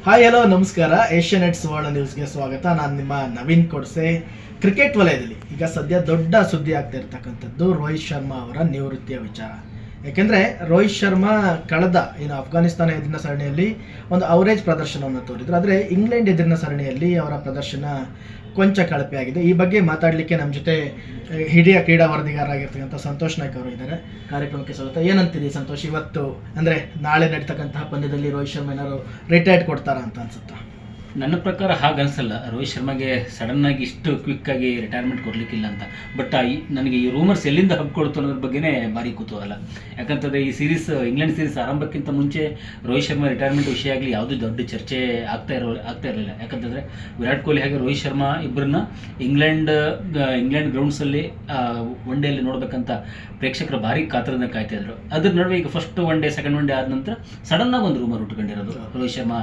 Hi hello ನಮಸ್ಕಾರ. Asianet ಸುವರ್ಣ ನ್ಯೂಸ್ಗೆ ಸ್ವಾಗತ. ನಾನು ನಿಮ್ಮ ನವೀನ್ ಕೊಡ್ಸೆ. ಕ್ರಿಕೆಟ್ ವಲಯದಲ್ಲಿ ಈಗ ಸದ್ಯ ದೊಡ್ಡ ಸುದ್ದಿ ಆಗ್ತಾ ಇರ್ತಕ್ಕಂಥದ್ದು ರೋಹಿತ್ ಶರ್ಮಾ ಅವರ ನಿವೃತ್ತಿಯ ವಿಚಾರ. ಯಾಕೆಂದರೆ ರೋಹಿತ್ ಶರ್ಮಾ ಕಳೆದ ಅಫ್ಘಾನಿಸ್ತಾನ ಎದುರಿನ ಸರಣಿಯಲ್ಲಿ ಒಂದು ಅವರೇಜ್ ಪ್ರದರ್ಶನವನ್ನು ತೋರಿದ್ರು. ಆದರೆ ಇಂಗ್ಲೆಂಡ್ ಎದುರಿನ ಸರಣಿಯಲ್ಲಿ ಅವರ ಪ್ರದರ್ಶನ ಕೊಂಚ ಕಳಪೆಯಾಗಿದೆ. ಈ ಬಗ್ಗೆ ಮಾತಾಡಲಿಕ್ಕೆ ನಮ್ಮ ಜೊತೆ ಹಿರಿಯ ಕ್ರೀಡಾ ವರದಿಗಾರರಾಗಿರ್ತಕ್ಕಂಥ ಸಂತೋಷ್ ನಾಯ್ಕ್ ಅವರು ಇದ್ದಾರೆ. ಕಾರ್ಯಕ್ರಮಕ್ಕೆ ಸ್ವಾಗತ. ಏನಂತೀರಿ ಸಂತೋಷ್, ಇವತ್ತು ಅಂದರೆ ನಾಳೆ ನಡೀತಕ್ಕಂತಹ ಪಂದ್ಯದಲ್ಲಿ ರೋಹಿತ್ ಶರ್ಮಾ ಏನಾದ್ರು ರಿಟೈರ್ಡ್ ಕೊಡ್ತಾರಾ ಅಂತ ಅನ್ಸುತ್ತಾ? ನನ್ನ ಪ್ರಕಾರ ಹಾಗನ್ಸಲ್ಲ. ರೋಹಿತ್ ಶರ್ಮಾಗೆ ಸಡನ್ನಾಗಿ ಇಷ್ಟು ಕ್ವಿಕ್ಕಾಗಿ ರಿಟೈರ್ಮೆಂಟ್ ಕೊಡಲಿಕ್ಕಿಲ್ಲ ಅಂತ. ಬಟ್ ನನಗೆ ಈ ರೂಮರ್ಸ್ ಎಲ್ಲಿಂದ ಹಬ್ಕೊಳ್ತು ಅನ್ನೋದ್ರ ಬಗ್ಗೆನೇ ಭಾರಿ ಕುತೂಹಲ. ಯಾಕಂತಂದರೆ ಈ ಇಂಗ್ಲೆಂಡ್ ಸೀರೀಸ್ ಆರಂಭಕ್ಕಿಂತ ಮುಂಚೆ ರೋಹಿತ್ ಶರ್ಮಾ ರಿಟೈರ್ಮೆಂಟ್ ವಿಷಯ ಆಗಲಿ ಯಾವುದೇ ದೊಡ್ಡ ಚರ್ಚೆ ಆಗ್ತಾ ಇರಲಿಲ್ಲ. ಯಾಕಂತಂದರೆ ವಿರಾಟ್ ಕೊಹ್ಲಿ ಹಾಗೆ ರೋಹಿತ್ ಶರ್ಮಾ ಇಬ್ಬರನ್ನ ಇಂಗ್ಲೆಂಡ್ ಗ್ರೌಂಡ್ಸಲ್ಲಿ ಒನ್ ಡೇಲಿ ನೋಡ್ಬೇಕಂತ ಪ್ರೇಕ್ಷಕರು ಭಾರಿ ಕಾತರದಿಂದ ಕಾಯ್ತಾಯಿದ್ರು. ಅದ್ರ ನಡುವೆ ಈಗ first one day second one day ಆದ ನಂತರ ಸಡನ್ನಾಗಿ ಒಂದು ರೂಮರ್ ಉಟ್ಕೊಂಡಿರೋದು ರೋಹಿತ್ ಶರ್ಮಾ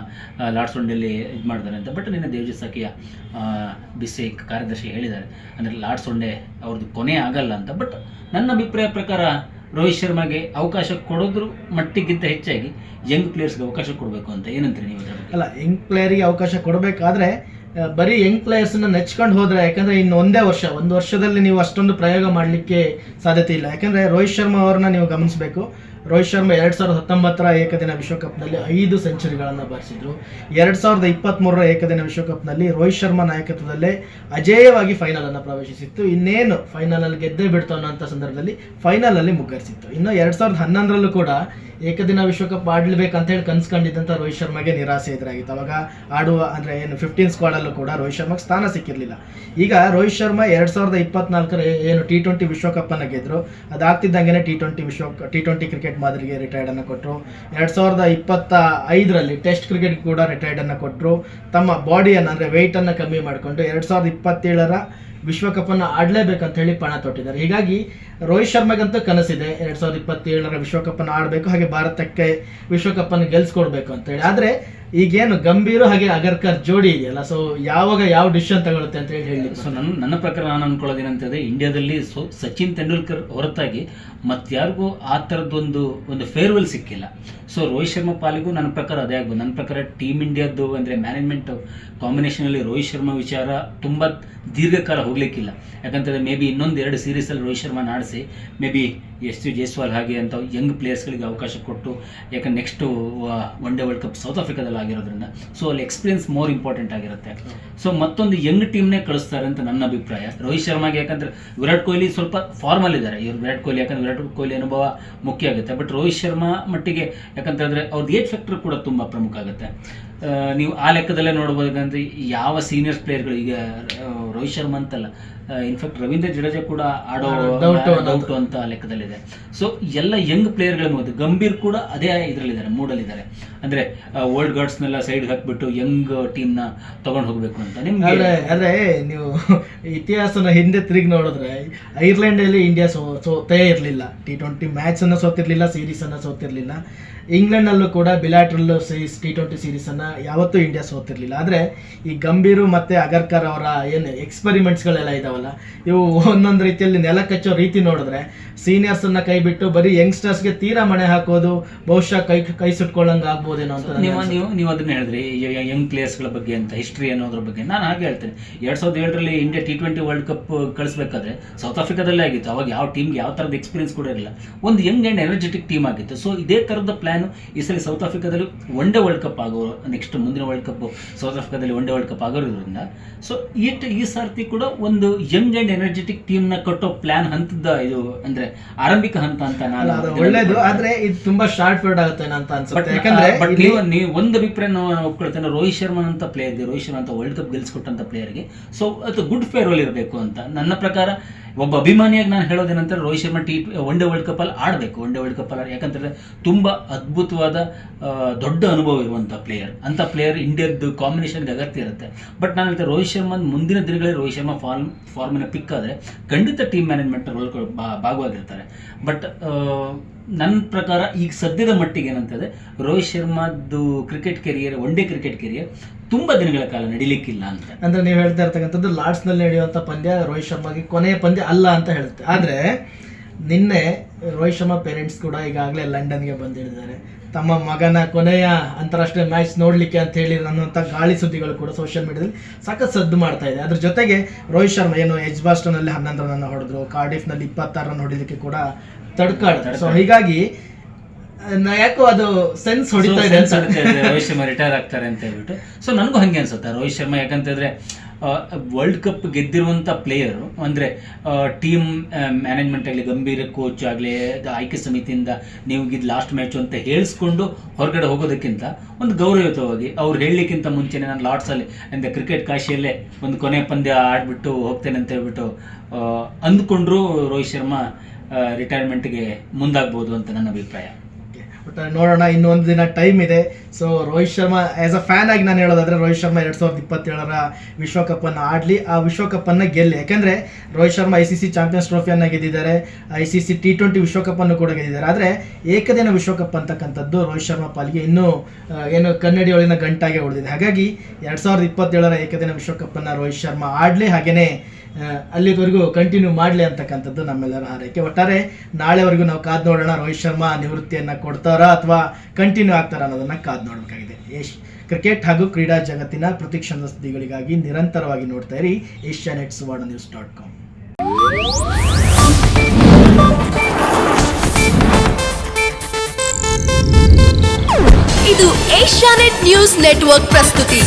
ಲಾರ್ಡ್ಸ್ ಒನ್ ಡೇಲಿ ಇದು ಮಾಡಿದ್ದಾರೆ ಅಂತ. ಬಟ್ ನಿನ್ನೆ ದೇವಜಿತ್ ಸಾಕಿಯ ಬಿಸಿ ಕಾರ್ಯದರ್ಶಿ ಹೇಳಿದ್ದಾರೆ, ಅಂದರೆ ಲಾರ್ಡ್ಸ್ ಒನ್ ಡೇ ಅವ್ರದ್ದು ಕೊನೆ ಆಗಲ್ಲ ಅಂತ. ಬಟ್ ನನ್ನ ಅಭಿಪ್ರಾಯ ಪ್ರಕಾರ ರೋಹಿತ್ ಶರ್ಮಾಗೆ ಅವಕಾಶ ಕೊಡೋದ್ರ ಮಟ್ಟಿಗಿಂತ ಹೆಚ್ಚಾಗಿ ಯಂಗ್ ಪ್ಲೇಯರ್ಸ್ಗೆ ಅವಕಾಶ ಕೊಡಬೇಕು ಅಂತ. ಏನಂತೀರಿ ನೀವು? ಅಲ್ಲ, ಯಂಗ್ ಪ್ಲೇಯರಿಗೆ ಅವಕಾಶ ಕೊಡಬೇಕಾದ್ರೆ ಬರೀ ಯಂಗ್ ಪ್ಲೇಯರ್ಸ್ನ ನೆಚ್ಕೊಂಡು ಹೋದರೆ, ಯಾಕಂದರೆ ಇನ್ನು ಒಂದು ವರ್ಷದಲ್ಲಿ ನೀವು ಅಷ್ಟೊಂದು ಪ್ರಯೋಗ ಮಾಡಲಿಕ್ಕೆ ಸಾಧ್ಯತೆ ಇಲ್ಲ. ಯಾಕಂದರೆ ರೋಹಿತ್ ಶರ್ಮಾ ಅವ್ರನ್ನ ನೀವು ಗಮನಿಸಬೇಕು. ರೋಹಿತ್ ಶರ್ಮಾ 2019 ಏಕದಿನ ವಿಶ್ವಕಪ್ನಲ್ಲಿ 5 ಸೆಂಚುರಿಗಳನ್ನು ಬಾರಿಸಿದ್ರು. 2023 ಏಕದಿನ ವಿಶ್ವಕಪ್ನಲ್ಲಿ ರೋಹಿತ್ ಶರ್ಮಾ ನಾಯಕತ್ವದಲ್ಲೇ ಅಜೇಯವಾಗಿ ಫೈನಲನ್ನು ಪ್ರವೇಶಿಸಿತ್ತು. ಇನ್ನೇನು ಫೈನಲಲ್ಲಿ ಗೆದ್ದೇ ಬಿಡ್ತು ಅನ್ನೋಂಥ ಸಂದರ್ಭದಲ್ಲಿ ಫೈನಲಲ್ಲಿ ಮುಗ್ಗರಿಸಿತ್ತು. ಇನ್ನು 2011ರಲ್ಲೂ ಕೂಡ ಏಕದಿನ ವಿಶ್ವಕಪ್ ಆಡಲೇಬೇಕಂತ ಹೇಳಿ ಕನ್ಸ್ಕೊಂಡಿದ್ದಂಥ ರೋಹಿತ್ ಶರ್ಮಾಗೆ ನಿರಾಸೆ ಎದುರಾಗಿತ್ತು. ಅವಾಗ ಆಡುವ ಅಂದರೆ 15 ಸ್ಕ್ವಾಡಲ್ಲೂ ಕೂಡ ರೋಹಿತ್ ಶರ್ಮಾಗೆ ಸ್ಥಾನ ಸಿಕ್ಕಿರಲಿಲ್ಲ. ಈಗ ರೋಹಿತ್ ಶರ್ಮಾ 2024 T20 ವಿಶ್ವಕಪ್ಪನ್ನು ಗೆದ್ದರು. ಅದಾಗ್ತಿದ್ದಂಗೆ T20 ಕ್ರಿಕೆಟ್ ಮಾದರಿಗೆ ರಿಟೈರ್ಡ್ ಅನ್ನು ಕೊಟ್ಟರು. 2025ರಲ್ಲಿ ಟೆಸ್ಟ್ ಕ್ರಿಕೆಟ್ ಕೂಡ ರಿಟೈರ್ಡ್ ಅನ್ನು ಕೊಟ್ಟರು. ತಮ್ಮ ಬಾಡಿಯನ್ನು ಅಂದರೆ ವೆಯ್ಟ್ ಅನ್ನು ಕಮ್ಮಿ ಮಾಡಿಕೊಂಡು 2027 ವಿಶ್ವಕಪ್ಪನ್ನು ಆಡಲೇಬೇಕಂತ ಹೇಳಿ ಪಣ ತೊಟ್ಟಿದ್ದಾರೆ. ಹೀಗಾಗಿ ರೋಹಿತ್ ಶರ್ಮಾಗಂತೂ ಕನಸಿದೆ 2027 ವಿಶ್ವಕಪ್ಪನ್ನು ಆಡಬೇಕು, ಹಾಗೆ ಭಾರತಕ್ಕೆ ವಿಶ್ವಕಪ್ಪನ್ನು ಗೆಲ್ಸ್ಕೊಡ್ಬೇಕು ಅಂತ ಹೇಳಿ. ಆದರೆ ಈಗೇನು ಗಂಭೀರ ಹಾಗೆ ಅಗರ್ಕರ್ ಜೋಡಿ ಇದೆಯಲ್ಲ, ಸೊ ಯಾವಾಗ ಯಾವ ಡಿಸಿಷನ್ ತಗೊಳುತ್ತೆ ಅಂತ ಹೇಳಿ. ಸೊ ನನ್ನ ಪ್ರಕಾರ ನಾನು ಅನ್ಕೊಳ್ಳೋದೇನಂತಂದರೆ, ಇಂಡಿಯಾದಲ್ಲಿ ಸಚಿನ್ ತೆಂಡೂಲ್ಕರ್ ಹೊರತಾಗಿ ಮತ್ತಾರಿಗೂ ಆ ಥರದ್ದೊಂದು ಫೇರ್ವೆಲ್ ಸಿಕ್ಕಿಲ್ಲ. ಸೊ ರೋಹಿತ್ ಶರ್ಮಾ ಪಾಲಿಗೂ ನನ್ನ ಪ್ರಕಾರ ಅದೇ ಆಗ್ಬೋದು. ನನ್ನ ಪ್ರಕಾರ ಟೀಮ್ ಇಂಡಿಯಾದ್ದು ಅಂದರೆ ಮ್ಯಾನೇಜ್ಮೆಂಟ್ ಕಾಂಬಿನೇಷನಲ್ಲಿ ರೋಹಿತ್ ಶರ್ಮಾ ವಿಚಾರ ತುಂಬ ದೀರ್ಘಕಾಲ ಹೋಗಲಿಕ್ಕಿಲ್ಲ. ಯಾಕಂತಂದರೆ ಮೇ ಬಿ ಇನ್ನೊಂದು 2 ಸೀರೀಸಲ್ಲಿ ರೋಹಿತ್ ಶರ್ಮಾ ಆಡಿಸಿ ಮೇ ಬಿ ಎಸ್ ಜೈಸ್ವಾಲ್ ಹಾಗೆ ಅಂತ ಯಂಗ್ ಪ್ಲೇಯರ್ಸ್ಗಳಿಗೆ ಅವಕಾಶ ಕೊಟ್ಟು, ಯಾಕಂದ್ರೆ next one day world cup south ಆಫ್ರಿಕಾದಲ್ಲಿ ಆಗಿರೋದ್ರಿಂದ ಸೊ ಅಲ್ಲಿ ಎಕ್ಸ್ಪೀರಿಯನ್ಸ್ ಮೋರ್ ಇಂಪಾರ್ಟೆಂಟ್ ಆಗಿರುತ್ತೆ. ಸೊ ಮತ್ತೊಂದು ಯಂಗ್ ಟೀಮ್ನೇ ಕಳಿಸ್ತಾರೆ ಅಂತ ನನ್ನ ಅಭಿಪ್ರಾಯ. ರೋಹಿತ್ ಶರ್ಮಾಗೆ ಯಾಕಂದರೆ ವಿರಾಟ್ ಕೊಹ್ಲಿ ಸ್ವಲ್ಪ ಫಾರ್ಮಲ್ ಇದ್ದಾರೆ. ವಿರಾಟ್ ಕೊಹ್ಲಿ ಯಾಕಂದರೆ ವಿರಾಟ್ ಕೊಹ್ಲಿ ಅನುಭವ ಮುಖ್ಯ ಆಗುತ್ತೆ. ಬಟ್ ರೋಹಿತ್ ಶರ್ಮಾ ಮಟ್ಟಿಗೆ ಯಾಕಂತಂದರೆ ಅವ್ರದ್ದು ಏಜ್ ಫ್ಯಾಕ್ಟರ್ ಕೂಡ ತುಂಬ ಪ್ರಮುಖ ಆಗುತ್ತೆ. ನೀವು ಆ ಲೆಕ್ಕದಲ್ಲೇ ನೋಡ್ಬೋದಂದ್ರೆ ಯಾವ ಸೀನಿಯರ್ಸ್ ಪ್ಲೇಯರ್ಗಳು ಈಗ ರೋಹಿತ್ ಶರ್ಮಾ ಅಂತಲ್ಲ, ಇನ್ಫ್ಯಾಕ್ಟ್ ರವೀಂದ್ರ ಜಡೇಜಾ ಕೂಡ ಆಡೋ ಡೌಟು ಅಂತ ಲೆಕ್ಕದಲ್ಲಿದೆ. ಸೊ ಎಲ್ಲ ಯಂಗ್ ಪ್ಲೇಯರ್ಗಳ ಮತ್ತು ಗಂಭೀರ್ ಕೂಡ ಅದೇ ಇದರಲ್ಲಿದ್ದಾರೆ, ಮೂಡಲ್ಲಿದ್ದಾರೆ. ಅಂದರೆ ಓಲ್ಡ್ ಗಾರ್ಡ್ಸ್ನೆಲ್ಲ ಸೈಡ್ ಹಾಕಿಬಿಟ್ಟು ಯಂಗ್ ಟೀಮ್ನ ತೊಗೊಂಡು ಹೋಗಬೇಕು ಅಂತ. ನಿಮ್ಗೆ ಆದರೆ ನೀವು ಇತಿಹಾಸನ ಹಿಂದೆ ತಿರುಗಿ ನೋಡಿದ್ರೆ ಐರ್ಲೆಂಡಲ್ಲಿ ಇಂಡಿಯಾ ಸೋತೇ ಇರಲಿಲ್ಲ. T20 ಮ್ಯಾಚನ್ನು ಸೋತಿರಲಿಲ್ಲ, ಸೀರೀಸನ್ನು ಸೋತಿರಲಿಲ್ಲ. ಇಂಗ್ಲೆಂಡ್ನಲ್ಲೂ ಕೂಡ ಬಿಲಾಟ್ರಲ್ T20 ಸೀರೀಸನ್ನು ಯಾವತ್ತೂ ಇಂಡಿಯಾ ಸೋತಿರಲಿಲ್ಲ. ಆದರೆ ಈ ಗಂಭೀರು ಮತ್ತು ಅಗರ್ಕರ್ ಅವರ ಏನು ಎಕ್ಸ್ಪೆರಿಮೆಂಟ್ಸ್ಗಳೆಲ್ಲ ಇದಾವಲ್ಲ, ಇವು ಒಂದೊಂದು ರೀತಿಯಲ್ಲಿ ನೆಲ ಕಚ್ಚೋ ರೀತಿ ನೋಡಿದ್ರೆ ಸೀನಿಯರ್ಸನ್ನು ಕೈ ಬಿಟ್ಟು ಬರೀ ಯಂಗ್ಸ್ಟರ್ಸ್ಗೆ ತೀರಾ ಮಣೆ ಹಾಕೋದು ಬಹುಶಃ ಕೈ ಸುಟ್ಕೊಳ್ಳಂಗೆ ಆಗ್ಬೋದೇನೋ ಅಂತ. ನೀವು ಅದನ್ನ ಹೇಳಿದ್ರಿ ಯಂಗ್ ಪ್ಲೇಯರ್ಸ್ಗಳ ಬಗ್ಗೆ ಅಂತ, ಹಿಸ್ಟ್ರಿ ಅನ್ನೋದ್ರ ಬಗ್ಗೆ. ನಾನು ಹಾಗೆ ಹೇಳ್ತೇನೆ, 2007ರಲ್ಲಿ ಇಂಡಿಯಾ T20 ವರ್ಲ್ಡ್ ಕಪ್ ಕಳಿಸ್ಬೇಕಾದ್ರೆ ಸೌತ್ ಆಫ್ರಿಕಾದಲ್ಲೇ ಆಗಿತ್ತು. ಅವಾಗ ಯಾವ ಟೀಮ್ಗೆ ಯಾವ ಥರದ ಎಕ್ಸ್ಪೀರಿಯನ್ಸ್ ಕೂಡ ಇರಲಿಲ್ಲ. ಒಂದು ಯಂಗ್ ಆ್ಯಂಡ್ ಎನರ್ಜೆಟಿಕ್ ಟೀಮ್ ಆಗಿತ್ತು. ಸೊ ಇದೇ ಥರದ ಪ್ಲಾನ್ ಈ ಸಲ ಸೌತ್ ಆಫ್ರಿಕಾದಲ್ಲಿ ಒನ್ ಡೇ ವರ್ಲ್ಡ್ ಕಪ್ ಆಗೋ, ನೆಕ್ಸ್ಟ್ ಮುಂದಿನ ವರ್ಲ್ಡ್ ಕಪ್ ಸೌತ್ ಆಫ್ರಿಕಾದಲ್ಲಿ ಒನ್ ಡೇ ವರ್ಲ್ಡ್ ಕಪ್ ಆಗೋದ್ರಿಂದ ಸೊ ಈ ಸಾರ್ತಿ ಕೂಡ ಒಂದು ಯಂಗ್ ಆ್ಯಂಡ್ ಎನರ್ಜೆಟಿಕ್ ಟೀಮ್ನ ಕಟ್ಟೋ ಪ್ಲಾನ್ ಹಂತದ ಇದು ಅಂದರೆ ಆರಂಭಿಕ ಹಂತ ಅಂತ ನಾನು ಒಳ್ಳೇದು. ಆದರೆ ಇದು ತುಂಬಾ ಶಾರ್ಟ್ ಪೀರಿಯಡ್ ಆಗುತ್ತೆ ಅಂತ ಅನ್ಸುತ್ತೆ. ಯಾಕಂದ್ರೆ ನೀವು ಒಂದು ಅಭಿಪ್ರಾಯ ಒಪ್ಕೊಳ್ತೇನೆ, ರೋಹಿತ್ ಶರ್ಮಾ ಅಂತ ಪ್ಲೇಯರ್, ರೋಹಿತ್ ಶರ್ಮಾ ಅಂತ ವರ್ಲ್ಡ್ ಕಪ್ ಗೆಲ್ಸ್ಕೊಟ್ಟಂತ ಪ್ಲೇಯರ್ಗೆ ಸೊ ಅದು ಗುಡ್ ಫೇರ್ವೆಲ್ ಇರಬೇಕು ಅಂತ ನನ್ನ ಪ್ರಕಾರ. ಒಬ್ಬ ಅಭಿಮಾನಿಯಾಗಿ ನಾನು ಹೇಳೋದೇನಂತಾರೆ, Rohit Sharma one day world ಕಪ್ಪಲ್ಲಿ ಆಡಬೇಕು. ಒನ್ ಡೇ ವರ್ಲ್ಡ್ ಕಪ್ಪಲ್ಲಿ ಯಾಕಂತಂದರೆ ತುಂಬ ಅದ್ಭುತವಾದ ದೊಡ್ಡ ಅನುಭವ ಇರುವಂಥ ಪ್ಲೇಯರ್. ಅಂಥ ಪ್ಲೇಯರ್ ಇಂಡಿಯಾದ್ದು ಕಾಂಬಿನೇಷನ್ಗೆ ಅಗತ್ಯ ಇರುತ್ತೆ. ಬಟ್ ನಾನು ಹೇಳ್ತೇನೆ, ರೋಹಿತ್ ಶರ್ಮಾ ಮುಂದಿನ ದಿನಗಳಲ್ಲಿ ರೋಹಿತ್ ಶರ್ಮಾ ಫಾರ್ಮಿನ ಪಿಕ್ ಆದರೆ ಖಂಡಿತ ಟೀಮ್ ಮ್ಯಾನೇಜ್ಮೆಂಟ್ ಭಾಗವಾಗಿರ್ತಾರೆ. ಬಟ್ ನನ್ನ ಪ್ರಕಾರ ಈಗ ಸದ್ಯದ ಮಟ್ಟಿಗೆ ಏನಂತಂದರೆ ರೋಹಿತ್ ಶರ್ಮಾದ್ದು cricket career, one day cricket career ತುಂಬ ದಿನಗಳ ಕಾಲ ನಡೀಲಿಕ್ಕಿಲ್ಲ ಅಂತ. ಅಂದರೆ ನೀವು ಹೇಳ್ತಾ ಇರ್ತಕ್ಕಂಥದ್ದು ಲಾರ್ಡ್ಸ್ನಲ್ಲಿ ನಡೆಯುವಂಥ ಪಂದ್ಯ ರೋಹಿತ್ ಶರ್ಮಾಗೆ ಕೊನೆಯ ಪಂದ್ಯ ಅಲ್ಲ ಅಂತ ಹೇಳುತ್ತೆ. ಆದರೆ ನಿನ್ನೆ ರೋಹಿತ್ ಶರ್ಮಾ ಪೇರೆಂಟ್ಸ್ ಕೂಡ ಈಗಾಗಲೇ ಲಂಡನ್ಗೆ ಬಂದಿಳಿದ್ದಾರೆ. ತಮ್ಮ ಮಗನ ಕೊನೆಯ ಅಂತಾರಾಷ್ಟ್ರೀಯ ಮ್ಯಾಚ್ ನೋಡಲಿಕ್ಕೆ ಅಂತ ಹೇಳಿ ಅನ್ನುವಂಥ ಗಾಳಿ ಸುದ್ದಿಗಳು ಕೂಡ ಸೋಷಿಯಲ್ ಮೀಡಿಯಾದಲ್ಲಿ ಸಾಕಷ್ಟು ಸದ್ದು ಮಾಡ್ತಾ ಇದೆ. ಅದ್ರ ಜೊತೆಗೆ ರೋಹಿತ್ ಶರ್ಮಾ ಏನು ಎಜ್ಬಾಸ್ಟನ್ನಲ್ಲಿ 11 ರನ್ ಹೊಡೆದ್ರು, ಕಾರ್ಡಿಫ್ನಲ್ಲಿ 26 ರನ್ ಹೊಡಿಲಿಕ್ಕೆ ಕೂಡ ತಡ್ಕಾಡ್ತಾರೆ. ಸೊ ಹೀಗಾಗಿ ಯಾಕೋ ಅದು ಸೆನ್ಸ್ ಹೊಡಿತಾ ಇದೆ ರೋಹಿತ್ ಶರ್ಮಾ ರಿಟೈರ್ ಆಗ್ತಾರೆ ಅಂತ ಹೇಳ್ಬಿಟ್ಟು. ಸೊ ನನಗೂ ಹಂಗೆ ಅನ್ಸುತ್ತೆ ರೋಹಿತ್ ಶರ್ಮಾ, ಯಾಕಂತಂದ್ರೆ ವರ್ಲ್ಡ್ ಕಪ್ ಗೆದ್ದಿರುವಂಥ ಪ್ಲೇಯರು, ಅಂದರೆ ಟೀಮ್ ಮ್ಯಾನೇಜ್ಮೆಂಟ್ ಆಗಲಿ, ಗಂಭೀರ ಕೋಚ್ ಆಗಲಿ, ಆಯ್ಕೆ ಸಮಿತಿಯಿಂದ ನೀವು ಗಿದ್ದು ಲಾಸ್ಟ್ ಮ್ಯಾಚು ಅಂತ ಹೇಳಿಸ್ಕೊಂಡು ಹೊರಗಡೆ ಹೋಗೋದಕ್ಕಿಂತ ಒಂದು ಗೌರವಯುತವಾಗಿ ಅವ್ರು ಹೇಳಲಿಕ್ಕಿಂತ ಮುಂಚೆನೇ ನಾನು ಲಾರ್ಡ್ಸಲ್ಲಿ ಅಂದರೆ ಕ್ರಿಕೆಟ್ ಕಾಶಿಯಲ್ಲೇ ಒಂದು ಕೊನೆ ಪಂದ್ಯ ಆಡ್ಬಿಟ್ಟು ಹೋಗ್ತೇನೆ ಅಂತ ಹೇಳ್ಬಿಟ್ಟು ಅಂದ್ಕೊಂಡ್ರು ರೋಹಿತ್ ಶರ್ಮಾ ರಿಟೈರ್ಮೆಂಟ್ಗೆ ಮುಂದಾಗ್ಬೋದು ಅಂತ ನನ್ನ ಅಭಿಪ್ರಾಯ. ಬಟ್ ನೋಡೋಣ, ಇನ್ನೊಂದು ದಿನ ಟೈಮ್ ಇದೆ. So Rohit Sharma as a fan ಆಗಿ ನಾನು ಹೇಳೋದಾದ್ರೆ ರೋಹಿತ್ ಶರ್ಮಾ 2027 ವಿಶ್ವಕಪ್ಪನ್ನು ಆಡಲಿ, ಆ ವಿಶ್ವಕಪ್ಪನ್ನು ಗೆಲ್ಲಿ. ಯಾಕೆಂದರೆ ರೋಹಿತ್ ಶರ್ಮಾ ICC ಚಾಂಪಿಯನ್ಸ್ ಟ್ರೋಫಿಯನ್ನು ಗೆದ್ದಿದ್ದಾರೆ, ICC T20 ವಿಶ್ವಕಪ್ಪನ್ನು ಕೂಡ ಗೆದ್ದಿದ್ದಾರೆ. ಆದರೆ ಏಕದಿನ ವಿಶ್ವಕಪ್ ಅಂತಕ್ಕಂಥದ್ದು ರೋಹಿತ್ ಶರ್ಮಾ ಪಾಲಿಗೆ ಇನ್ನೂ ಏನು ಕನ್ನಡಿಯೊಳಗಿನ ಗಂಟಾಗೆ ಉಳಿದಿದೆ. ಹಾಗಾಗಿ 2027 ಏಕದಿನ ವಿಶ್ವಕಪ್ಪನ್ನು ರೋಹಿತ್ ಶರ್ಮಾ ಆಡಲಿ, ಹಾಗೆಯೇ ಅಲ್ಲಿವರೆಗೂ ಕಂಟಿನ್ಯೂ ಮಾಡಲಿ ಅಂತಕ್ಕಂಥದ್ದು ನಮ್ಮೆಲ್ಲರ ಹಾರೈಕೆ. ಒಟ್ಟಾರೆ ನಾಳೆವರೆಗೂ ನಾವು ಕಾದು ನೋಡೋಣ, ರೋಹಿತ್ ಶರ್ಮಾ ನಿವೃತ್ತಿಯನ್ನು ಕೊಡ್ತಾರಾ ಅಥವಾ ಕಂಟಿನ್ಯೂ ಆಗ್ತಾರಾ ಅನ್ನೋದನ್ನು ಕಾದು ನೋಡಬೇಕಾಗಿದೆ. ಕ್ರಿಕೆಟ್ ಹಾಗೂ ಕ್ರೀಡಾ ಜಗತ್ತಿನ ಪ್ರತಿಕ್ಷಣದ ಸುದ್ದಿಗಳಿಗಾಗಿ ನಿರಂತರವಾಗಿ ನೋಡ್ತಾ ಇರಿ asianetsuvarnanews.com. ಇದು ಏಷ್ಯಾನೆಟ್ ನ್ಯೂಸ್ ನೆಟ್ವರ್ಕ್ ಪ್ರಸ್ತುತಿ.